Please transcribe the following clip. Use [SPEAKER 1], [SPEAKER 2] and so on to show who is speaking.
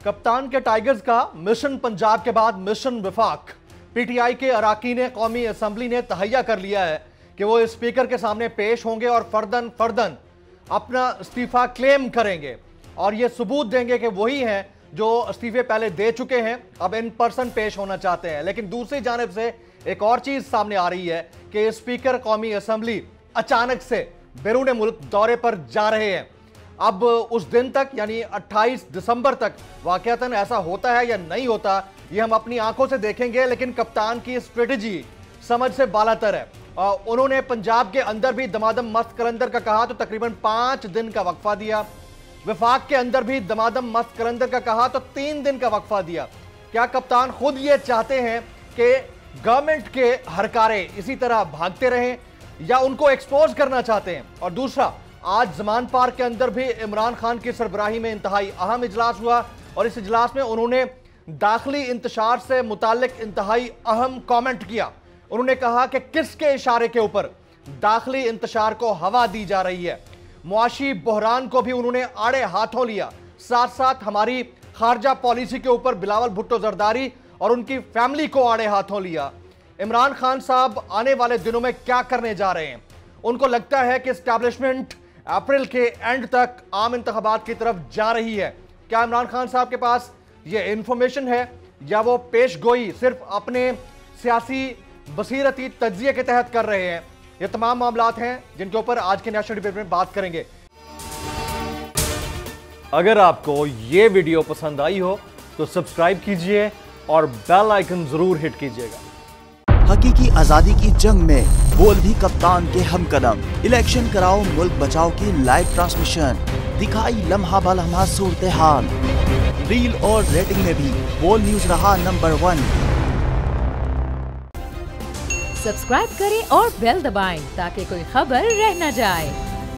[SPEAKER 1] कप्तान के टाइगर्स का मिशन पंजाब के बाद मिशन विफाक। पीटीआई के अराकीन कौमी असम्बली ने तहैया कर लिया है कि वो स्पीकर के सामने पेश होंगे और फर्दन अपना इस्तीफा क्लेम करेंगे और ये सबूत देंगे कि वही हैं जो इस्तीफे पहले दे चुके हैं, अब इन पर्सन पेश होना चाहते हैं। लेकिन दूसरी जानिब से एक और चीज सामने आ रही है कि स्पीकर कौमी असम्बली अचानक से बैरून मुल्क दौरे पर जा रहे हैं। अब उस दिन तक यानी 28 दिसंबर तक वाकयातन ऐसा होता है या नहीं होता, ये हम अपनी आंखों से देखेंगे। लेकिन कप्तान की स्ट्रेटजी समझ से बालातर है। उन्होंने पंजाब के अंदर भी दमादम मस्त कलंदर का कहा तो तकरीबन 5 दिन का वक्फा दिया। विफाक के अंदर भी दमादम मस्त कलंदर का कहा तो 3 दिन का वक्फा दिया। क्या कप्तान खुद ये चाहते हैं कि गवर्नमेंट के हरकारे इसी तरह भागते रहें या उनको एक्सपोज करना चाहते हैं? और दूसरा, आज जमान पार्क के अंदर भी इमरान खान की सरबराही में इंतहाई अहम इजलास हुआ और इस इजलास में उन्होंने दाखिली इंतशार से मुताल्लिक इंतहाई अहम कमेंट किया। उन्होंने कहा कि किसके इशारे के ऊपर दाखिली इंतशार को हवा दी जा रही है। मुआशी बहरान को भी उन्होंने आड़े हाथों लिया। साथ साथ हमारी खारजा पॉलिसी के ऊपर बिलावल भुट्टो जरदारी और उनकी फैमिली को आड़े हाथों लिया। इमरान खान साहब आने वाले दिनों में क्या करने जा रहे हैं? उनको लगता है कि एस्टैब्लिशमेंट अप्रैल के एंड तक आम इंतखाबात की तरफ जा रही है। क्या इमरान खान साहब के पास ये इंफॉर्मेशन है या वो पेश गोई सिर्फ अपने सियासी बसीरती तज्जिए के तहत कर रहे हैं? ये तमाम मामलात हैं जिनके ऊपर आज के नेशनल डिबेट में बात करेंगे। अगर आपको ये वीडियो पसंद आई हो तो सब्सक्राइब कीजिए और बेल आइकन जरूर हिट कीजिएगा।
[SPEAKER 2] हकीकी आजादी की जंग में बोल भी कप्तान के हमकदम। इलेक्शन कराओ मुल्क बचाओ की लाइव ट्रांसमिशन, दिखाई लम्हा ब लम्हा सूरत हाल। रील और रेटिंग में भी बोल न्यूज रहा नंबर 1।
[SPEAKER 3] सब्सक्राइब करें और बेल दबाएं ताकि कोई खबर रह न जाए।